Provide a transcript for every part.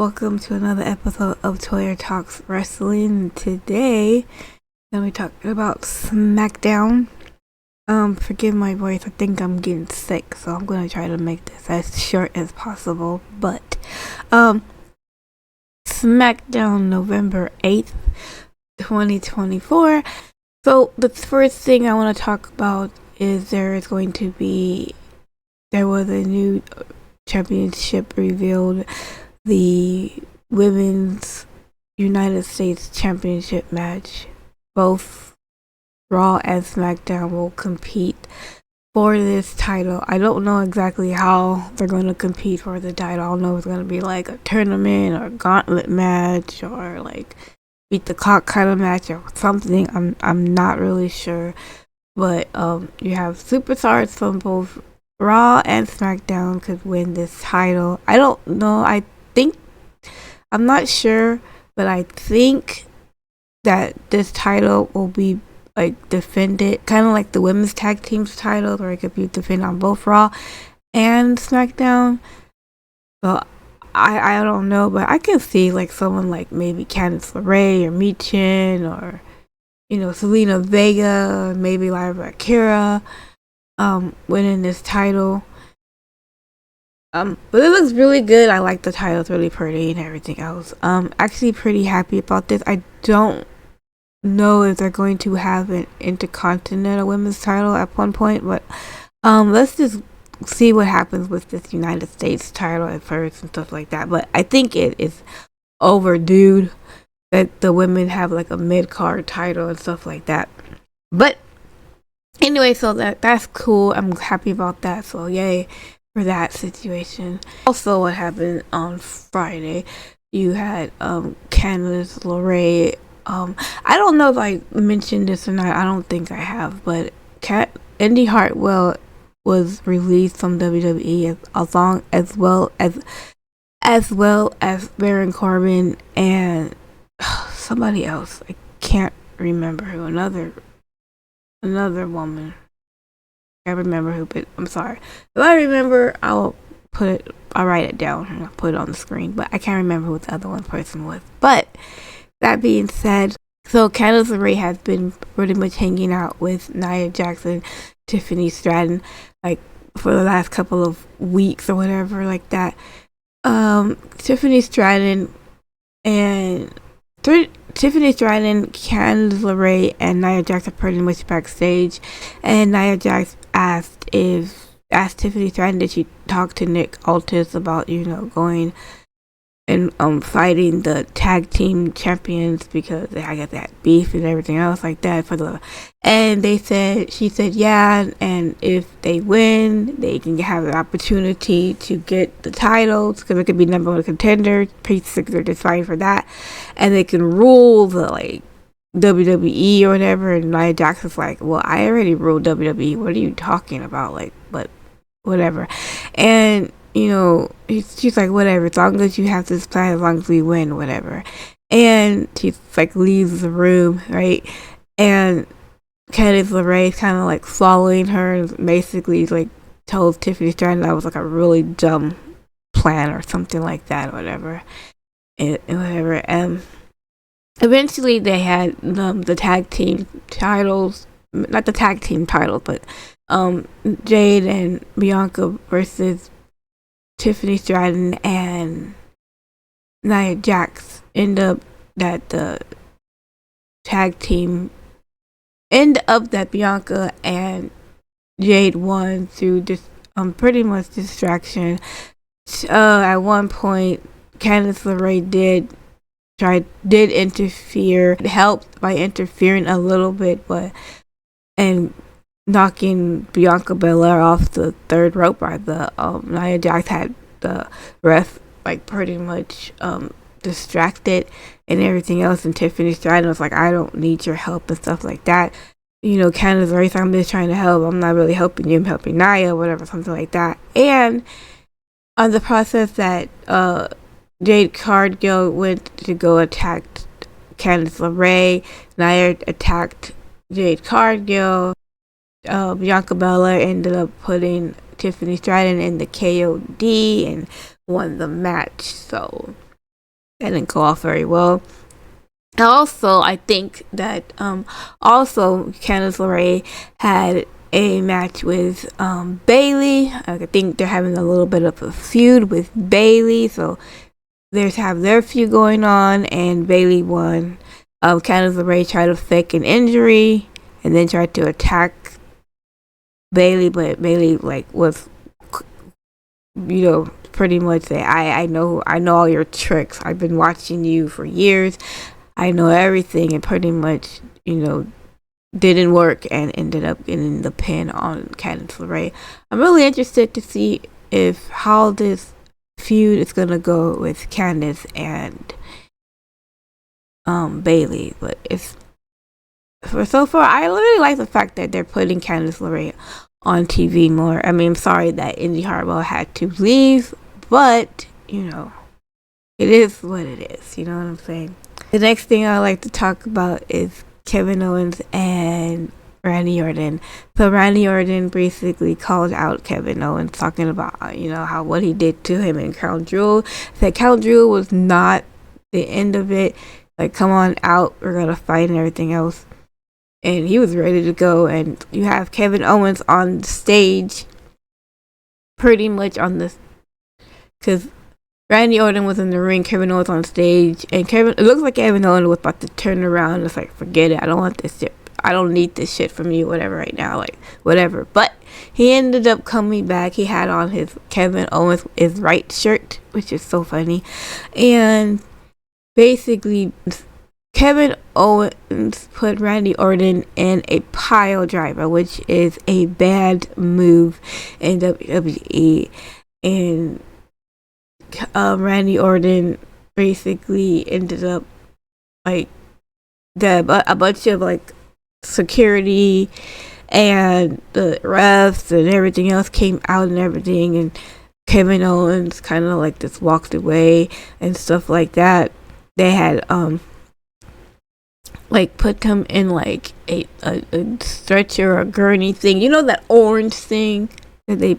Welcome to another episode of Toya Talks Wrestling. Today, gonna be talking about Smackdown. Forgive my voice. I think I'm getting sick, so I'm gonna try to make this as short as possible. But, Smackdown, November 8th, 2024. So the first thing I want to talk about is there was a new championship revealed. The Women's United States Championship match. Both Raw and SmackDown will compete for this title. I don't know exactly how they're going to compete for the title. I don't know if it's going to be like a tournament or a gauntlet match or like beat the clock kind of match or something. I'm not really sure. But you have superstars from both Raw and SmackDown could win this title. I don't know. I'm not sure, but I think that this title will be like defended, kind of like the women's tag team's title, where it could be defended on both Raw and SmackDown. So I don't know, but I can see like someone like maybe Candice LeRae or Michin or Selena Vega, maybe Lyra Akira, winning this title. But it looks really good. I like the title. It's really pretty and everything else. Actually pretty happy about this. I don't know if they're going to have an Intercontinental Women's title at one point, but let's just see what happens with this United States title at first and stuff like that. But I think it is overdue that the women have like a mid-card title and stuff like that. But anyway, so that's cool. I'm happy about that. So yay for that situation. Also, what happened on Friday, you had Candice LeRae. I don't know if I mentioned this or not. I don't think I have, but Indy Hartwell was released from WWE as well as Baron Corbin and somebody else. I can't remember who. Another woman. I remember who, but I'm sorry. If I remember, I'll write it down and I'll put it on the screen. But I can't remember who the other person was. But that being said, so Candice LeRae has been pretty much hanging out with Nia Jackson, Tiffany Stratton, like for the last couple of weeks or whatever, like that. Tiffany Stratton, Candice LeRae, and Nia Jax are pretty much backstage, and Nia Jax asked Tiffany Stratton, did she talk to Nick Aldis about going and fighting the tag team champions, because I got that beef and everything else like that and she said yeah, and if they win they can have an opportunity to get the titles, because it could be number one contender. Basically they're just fighting for that, and they can rule the like WWE or whatever. And Nia Jax is like, well, I already ruled WWE, what are you talking about, like, but whatever. And she's like, whatever, as long as you have this plan, as long as we win, whatever. And she like leaves the room, right? And Candice LeRae kind of like following her and basically like told Tiffany Stratton that was like a really dumb plan or something like that, whatever. And whatever. And eventually they had the tag team titles, not the tag team titles, but Jade and Bianca versus Tiffany Stratton and Nia Jax. End up that Bianca and Jade won through this pretty much distraction. At one point Candice LeRae did interfere, helped by interfering a little bit, and knocking Bianca Belair off the third rope by the Nia Jax had the ref like pretty much distracted and everything else, and Tiffany Stratton was like, I don't need your help and stuff like that. Candice LeRae, I'm just trying to help, I'm not really helping you, I'm helping Nia, whatever, something like that. And on the process that Jade Cargill went to go attack Candice LeRae, Nia attacked Jade Cargill. Bianca Belair ended up putting Tiffany Stratton in the KOD and won the match. So that didn't go off very well. Also, I think that also Candice LeRae had a match with Bailey. I think they're having a little bit of a feud with Bailey, so there's have their feud going on, and Bailey won. Candice LeRae tried to fake an injury and then tried to attack Bailey, but Bailey was, pretty much say, I know all your tricks. I've been watching you for years. I know everything, and pretty much, didn't work and ended up getting the pin on Candice LeRae. I'm really interested to see how this feud is gonna go with Candice and Bailey, but so far I really like the fact that they're putting Candice LeRae on TV more. I mean, I'm sorry that Indy Hartwell had to leave, but it is what it is. You know what I'm saying? The next thing I like to talk about is Kevin Owens and Randy Orton. So Randy Orton basically called out Kevin Owens, talking about how what he did to him and Crown Jewel. Said Crown Jewel was not the end of it. Like, come on out, we're gonna fight and everything else. And he was ready to go. And you have Kevin Owens on stage, pretty much on this, because Randy Orton was in the ring, Kevin Owens on stage, and it looks like Kevin Owens was about to turn around and it's like, forget it, I don't want this shit. I don't need this shit from you, whatever, right now, like, whatever. But he ended up coming back. He had on his Kevin Owens is right shirt, which is so funny. And basically, Kevin Owens put Randy Orton in a pile driver, which is a bad move in WWE. And Randy Orton basically ended up a bunch of security and the refs and everything else came out and everything, and Kevin Owens kind of just walked away and stuff like that. They had put him in a stretcher or a gurney thing, that orange thing that they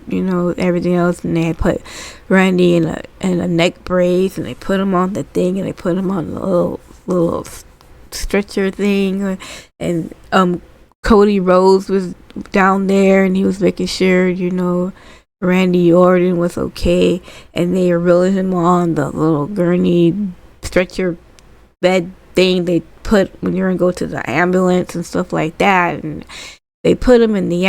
everything else, and they had put Randy in a neck brace, and they put him on the thing, and they put him on the little stretcher thing, and Cody Rhodes was down there, and he was making sure Randy Orton was okay, and they were rolling him on the little gurney stretcher bed thing they put when you're gonna go to the ambulance and stuff like that. And they put him in the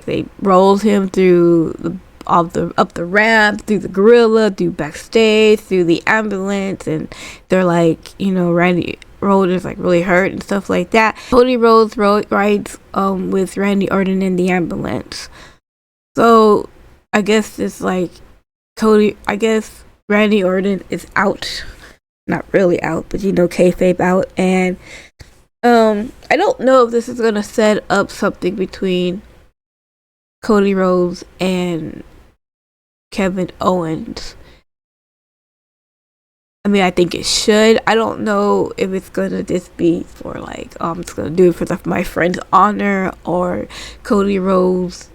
they rolled him through up the ramp, through the gorilla, through backstage, through the ambulance, and they're Randy Rhodes is really hurt and stuff like that. Cody Rhodes rides with Randy Orton in the ambulance. So I guess it's I guess Randy Orton is out. Not really out, but kayfabe out. And I don't know if this is gonna set up something between Cody Rhodes and Kevin Owens. I mean, I think it should. I don't know if it's gonna just be for it's gonna do it for my friend's honor, or Cody Rhodes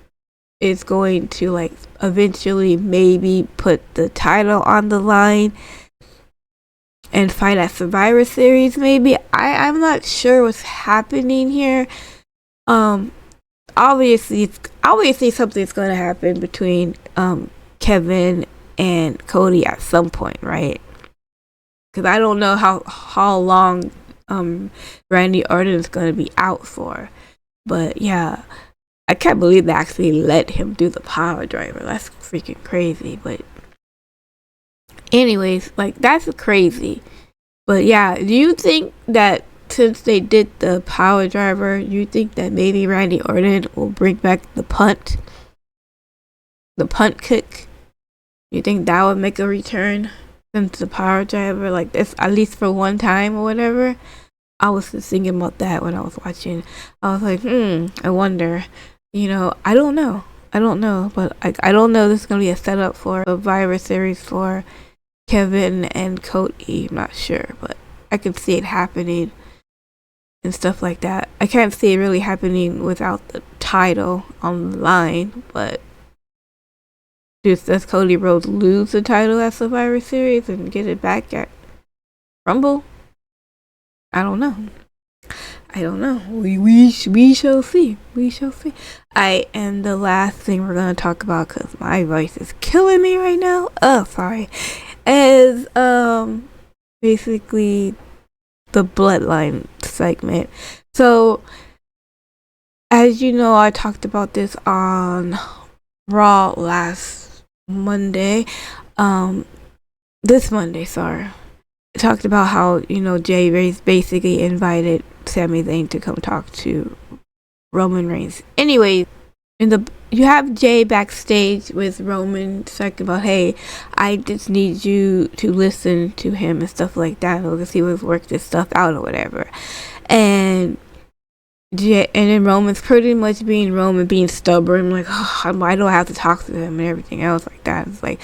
is going to eventually maybe put the title on the line and fight at Survivor Series. Maybe I'm not sure what's happening here. Obviously something's gonna happen between Kevin and Cody at some point, right? Because I don't know how long Randy Orton is going to be out for. But yeah, I can't believe they actually let him do the power driver. That's freaking crazy. But anyways, that's crazy. But yeah, do you think that since they did the power driver, you think that maybe Randy Orton will bring back the punt kick? You think that would make a return? Since the power driver this, at least for one time or whatever. I was just thinking about that when I was watching. I was I wonder. I don't know, but I don't know if this is gonna be a setup for a Survivor Series for Kevin and Cody. I'm not sure, but I can see it happening and stuff like that. I can't see it really happening without the title on the line, but does Cody Rhodes lose the title at Survivor Series and get it back at Rumble? I don't know. I don't know. We shall see. We shall see. And the last thing we're gonna talk about, cause my voice is killing me right now. Oh, sorry. Is basically the bloodline segment. So, as you know, I talked about this on Raw last Monday. This Monday, sorry. I talked about how, Jay basically invited Sami Zayn to come talk to Roman Reigns. Anyway, you have Jay backstage with Roman talking about, hey, I just need you to listen to him and stuff like that, because he was work this stuff out or whatever. And then Roman's pretty much being Roman, being stubborn, like, oh, I don't have to talk to him and everything else like that. It's like,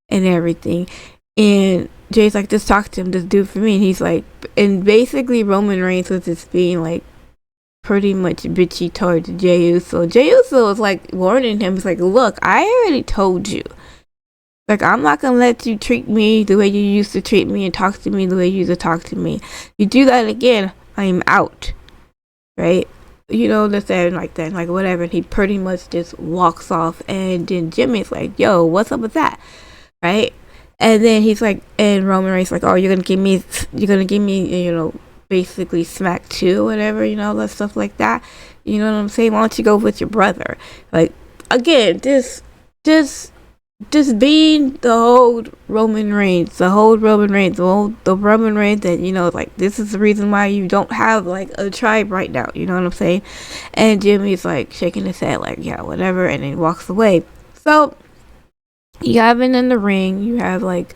and everything. And Jay's like, just talk to him, just do it for me. And he's like, and basically Roman Reigns was just being like pretty much bitchy towards Jey Uso. Jey Uso was like warning him. He's like, look, I already told you. Like, I'm not gonna let you treat me the way you used to treat me and talk to me the way you used to talk to me. You do that again, I'm out. Right? Just saying like that, like whatever. And he pretty much just walks off. And then Jimmy's like, yo, what's up with that? Right? And then he's like, and Roman Reigns like, oh, you're gonna give me, basically smack too, whatever, that stuff like that. You know what I'm saying? Why don't you go with your brother? Like, again, just being the whole Roman Reigns, the Roman Reigns that, like, this is the reason why you don't have like a tribe right now. You know what I'm saying? And Jimmy's like shaking his head like, yeah, whatever, and then he walks away. So you have it in the ring. You have like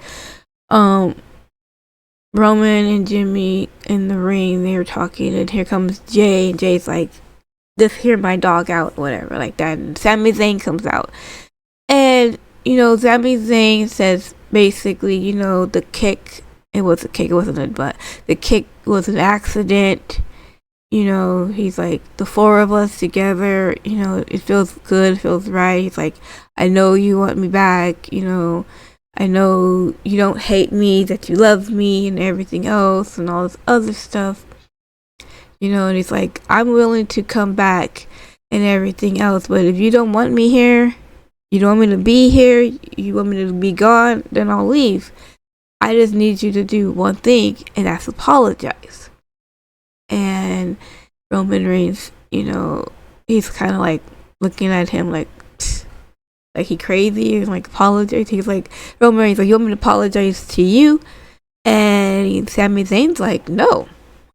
Roman and Jimmy in the ring. They're talking, and here comes Jay, and Jay's like, just hear my dog out, whatever, like that. And Sami Zayn comes out, and Sami Zayn says basically, the kick, it was a kick, it wasn't a butt. The kick was an accident. He's like, the four of us together, it feels good, it feels right. He's like, I know you want me back, I know you don't hate me, that you love me and everything else and all this other stuff. And he's like, I'm willing to come back and everything else, but if you don't want me here, you don't want me to be here, you want me to be gone, then I'll leave. I just need you to do one thing, and that's apologize. And Roman Reigns, he's kind of like looking at him like he crazy and like apologize. He's like, Roman Reigns like, you want me to apologize to you? And Sami Zayn's like, no,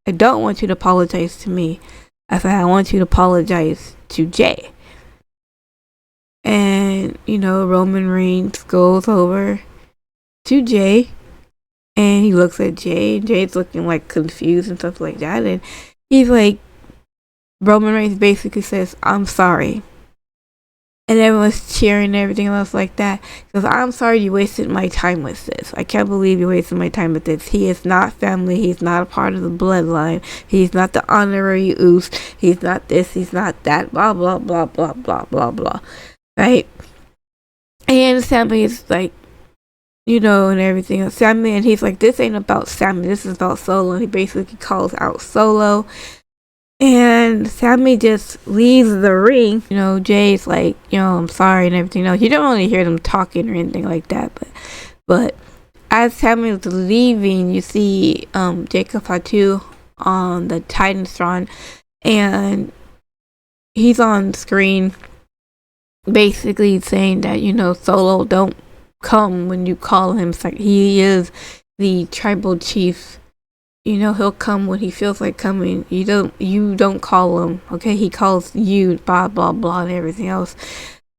I don't want you to apologize to me. I said, I want you to apologize to Jay. And Roman Reigns goes over to Jay, and he looks at Jay, and Jay's looking like confused and stuff like that. And he's like, Roman Reigns basically says, I'm sorry. And everyone's cheering and everything else like that. He goes, I'm sorry you wasted my time with this. I can't believe you wasted my time with this. He is not family. He's not a part of the bloodline. He's not the honorary Uso. He's not this. He's not that. Blah, blah, blah, blah, blah, blah, blah. Right? And Sami is like, and everything else. Sami, and he's like, this ain't about Sami. This is about Solo. And he basically calls out Solo. And Sami just leaves the ring. Jay's like, I'm sorry and everything else. You don't really hear them talking or anything like that. But as Sami was leaving, you see Jacob Fatu on the Titantron. And he's on screen basically saying that, Solo don't come when you call him. It's like he is the tribal chief. He'll come when he feels like coming. You don't call him, okay? He calls you, blah, blah, blah, and everything else.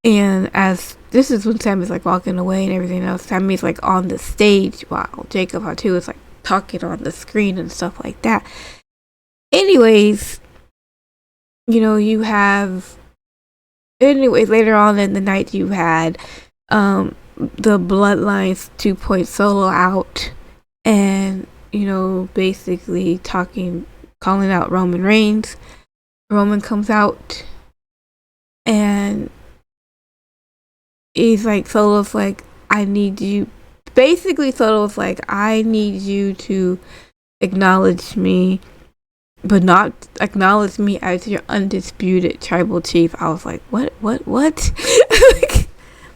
And as this is when Sami's like walking away and everything else, Sami's like on the stage while Jacob Fatu is like talking on the screen and stuff like that. Anyways, later on in the night, you had the Bloodlines 2.0 Solo out, and basically calling out Roman Reigns. Roman comes out, and he's like, Solo's like, I need you. Basically, Solo's like, I need you to acknowledge me, but not acknowledge me as your undisputed tribal chief. I was like, what?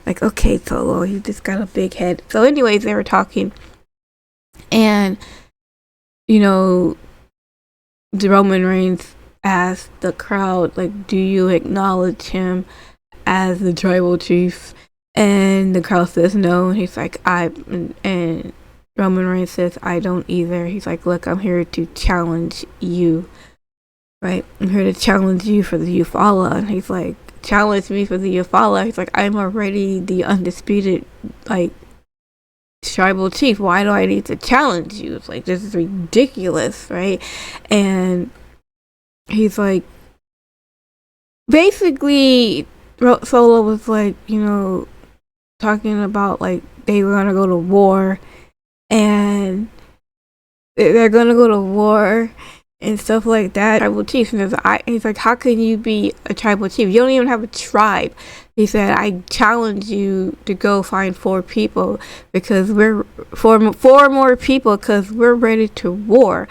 Like, okay, Solo, you just got a big head. So anyways, they were talking, and the Roman Reigns asked the crowd, like, do you acknowledge him as the tribal chief? And the crowd says no, and he's like, and Roman Reigns says, I don't either. He's like, look, I'm here to challenge you, right? I'm here to challenge you for the Eufaula. And he's like, challenge me for the Eufaula? He's like, I'm already the undisputed, like, tribal chief. Why do I need to challenge you? It's like, this is ridiculous, right? And he's like, basically, Solo was like, talking about, like, they were gonna go to war, and they're gonna go to war and stuff like that. Tribal chief, and he's like, how can you be a tribal chief? You don't even have a tribe. He said, I challenge you to go find 4 people, because we're four more people, because we're ready to war,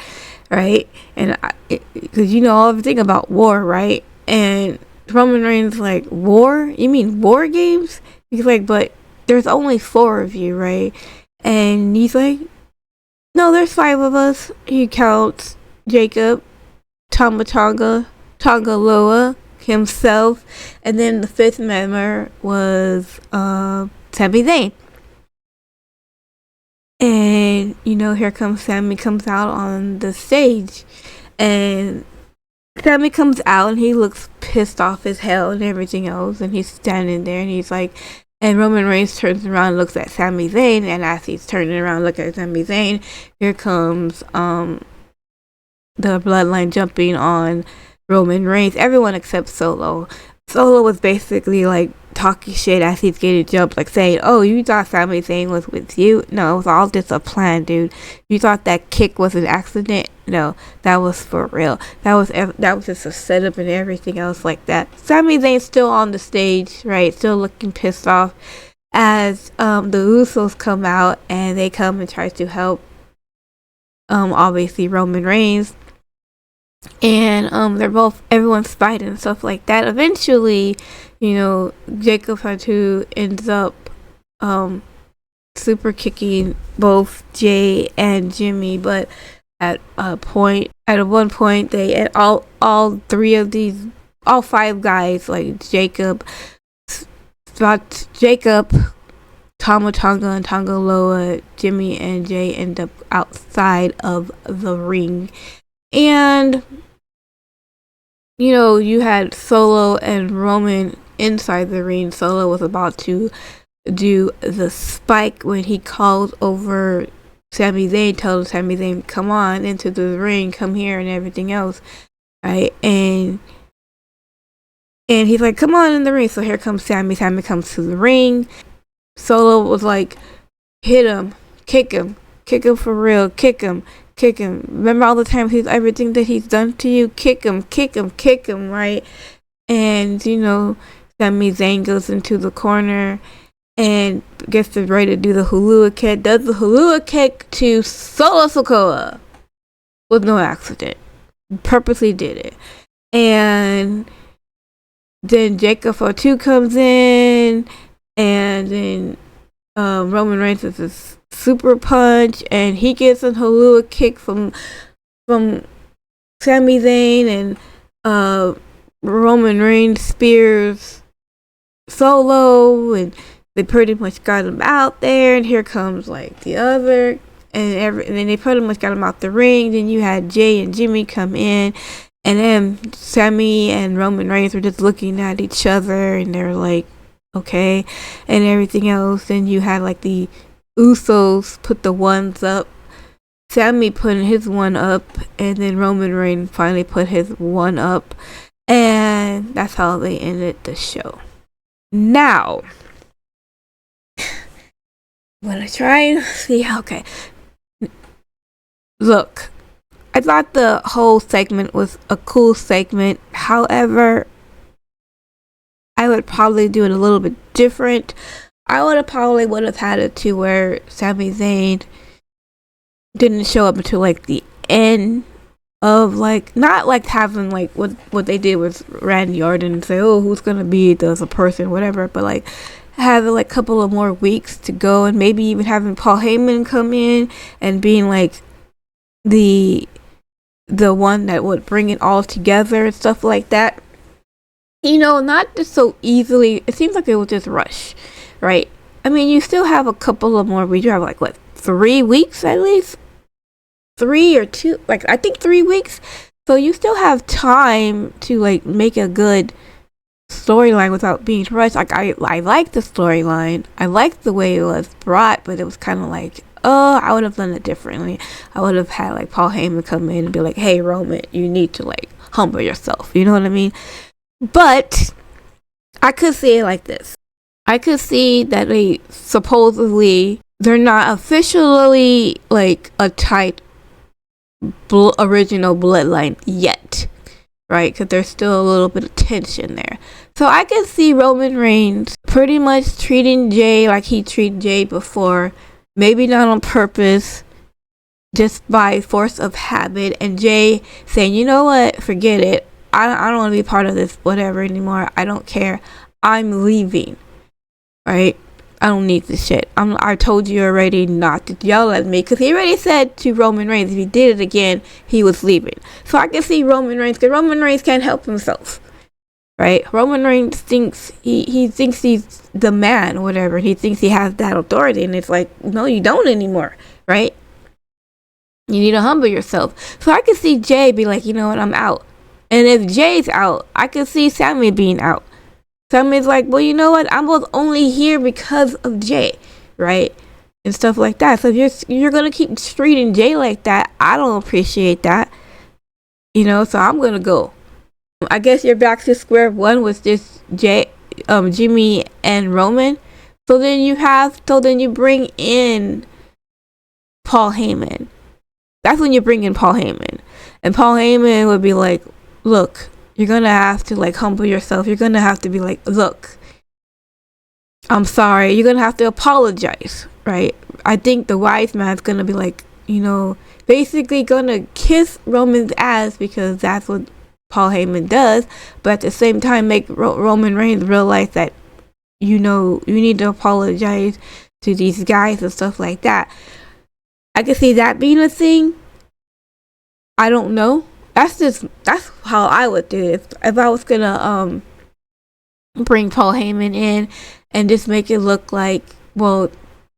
right? And because everything about war, right? And Roman Reigns like, war? You mean war games? He's like, but there's only 4 of you, right? And he's like, no, there's 5 of us. He counts Jacob, Tama Tonga Loa, himself, and then the 5th member was Sami Zayn. And here comes Sami, comes out on the stage, and Sami comes out and he looks pissed off as hell and everything else, and he's standing there and he's like, and Roman Reigns turns around and looks at Sami Zayn, and as he's turning around looking at Sami Zayn, here comes the bloodline jumping on Roman Reigns. Everyone except Solo. Solo was basically like talking shit as he's getting jumped, like saying, oh, you thought Sami Zayn was with you? No, it was all just a plan, dude. You thought that kick was an accident? No, that was for real. That was just a setup and everything else like that. Sami Zayn's still on the stage, right? Still looking pissed off as the Usos come out, and they come and try to help obviously Roman Reigns. And everyone's fighting and stuff like that. Eventually, Jacob Fatu ends up super kicking both Jay and Jimmy, but at one point they all 5 guys, like Jacob, Tama Tonga and Tonga Loa, Jimmy and Jay end up outside of the ring. And you had Solo and Roman inside the ring. Solo was about to do the spike when he calls over Sami Zayn, tells Sami Zayn, come on into the ring, come here, and everything else, right? And he's like, come on in the ring. So here comes Sami. Sami comes to the ring. Solo was like, hit him, kick him for real, kick him. Remember all the times everything that he's done to you? Kick him, right? And Sami Zayn goes into the corner and gets ready to do the Hulua kick. Does the Hulua kick to Solo Sikoa with no accident. Purposely did it. And then Jacob Fatu comes in, and then Roman Reigns is a super punch, and he gets a Hulua kick from Sami Zayn, and Roman Reigns spears Solo, and they pretty much got him out there. And here comes like the other, and then they pretty much got him out the ring. Then you had Jay and Jimmy come in, and then Sami and Roman Reigns were just looking at each other, and they're like, okay, and everything else. Then you had like the Usos put the ones up, Sami putting his one up, and then Roman Reigns finally put his one up, and that's how they ended the show. Now, I'm gonna try and see. Okay, look, I thought the whole segment was a cool segment. However, I would probably do it a little bit different. I would have had it to where Sami Zayn didn't show up until like the end of like not like having like what they did with Randy Orton and say, oh, who's gonna be the person, whatever, but like having like a couple of more weeks to go, and maybe even having Paul Heyman come in and being like the one that would bring it all together and stuff like that. You know, not just so easily. It seems like it will just rush, right? I mean, you still have a couple of more weeks. You have like what, 3 weeks at least? 3 or 2, like I think 3 weeks. So you still have time to like make a good storyline without being rushed. Like I like the storyline. I liked the way it was brought, but it was kind of like, oh, I would have done it differently. I would have had like Paul Heyman come in and be like, hey Roman, you need to like humble yourself. You know what I mean? But I could see it like this. I could see that they supposedly they're not officially like a tight original bloodline yet, right? Because there's still a little bit of tension there. So I can see Roman Reigns pretty much treating Jay like he treated Jay before, maybe not on purpose, just by force of habit, and Jay saying, you know what, forget it. I don't want to be part of this whatever anymore. I don't care. I'm leaving. Right? I don't need this shit. I told you already not to yell at me, because he already said to Roman Reigns if he did it again, he was leaving. So I can see Roman Reigns, because Roman Reigns can't help himself. Right? Roman Reigns thinks he thinks he's the man or whatever. He thinks he has that authority, and it's like, no, you don't anymore. Right? You need to humble yourself. So I can see Jay be like, you know what, I'm out. And if Jay's out, I could see Sammy being out. Sammy's like, well, you know what? I was only here because of Jay, right? And stuff like that. So if you're gonna keep treating Jay like that, I don't appreciate that. You know, so I'm gonna go. I guess you're back to square one with just Jimmy and Roman. So then you bring in Paul Heyman. That's when you bring in Paul Heyman. And Paul Heyman would be like, look, you're gonna have to like humble yourself. You're gonna have to be like, look, I'm sorry. You're gonna have to apologize, right? I think the wise man's gonna be like, you know, basically gonna kiss Roman's ass, because that's what Paul Heyman does. But at the same time, make Roman Reigns realize that, you know, you need to apologize to these guys and stuff like that. I can see that being a thing. I don't know. That's how I would do it. If I was gonna bring Paul Heyman in and just make it look like, well,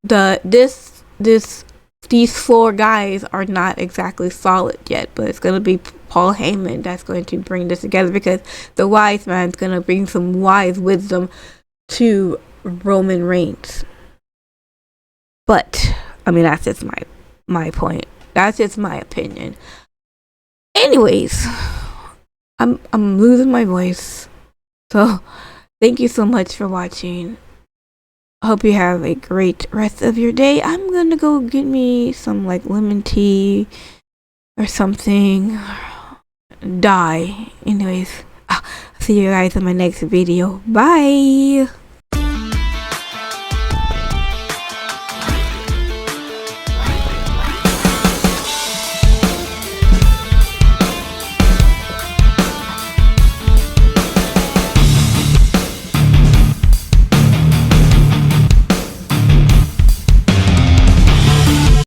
these 4 guys are not exactly solid yet, but it's gonna be Paul Heyman that's going to bring this together, because the wise man's gonna bring some wise wisdom to Roman Reigns. But I mean, that's just my point. That's just my opinion. Anyways, I'm losing my voice. So thank you so much for watching. I hope you have a great rest of your day. I'm gonna go get me some like lemon tea or something. Die. Anyways, see you guys in my next video. Bye.